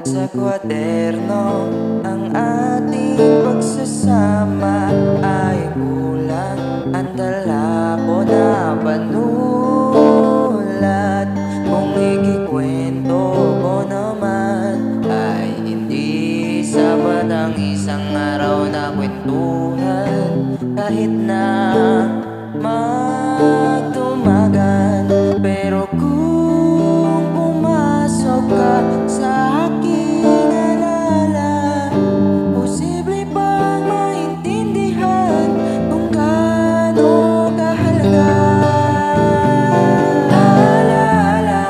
sa kwaderno. Ang ating pagsasama ay kulang. Ang dala ko na panulat, kung ikikwento ko naman ay hindi sapat ang isang araw na kwentuhan. Kahit na magtumagan, pero kung pumasok ka sa aking alala, posible bang maintindihan kung gaano kahalaga. Alaala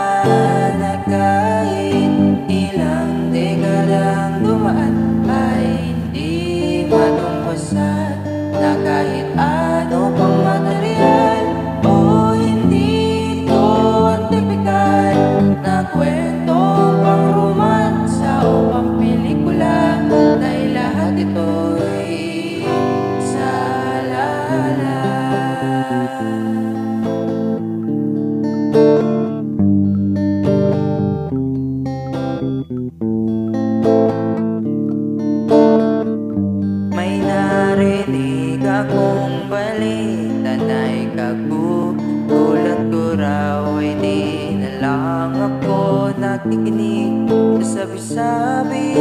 na kahit ilang dekadang dumaan ay hindi matumpasan, na kahit ano pang material o hindi ito ang tipikal na kwento pang romansa o pang pelikula, dahil lahat ito'y sa alaala. May narinig akong balita na ikagugulat ko raw ay di na lang ako nakikinig. Sabi-sabi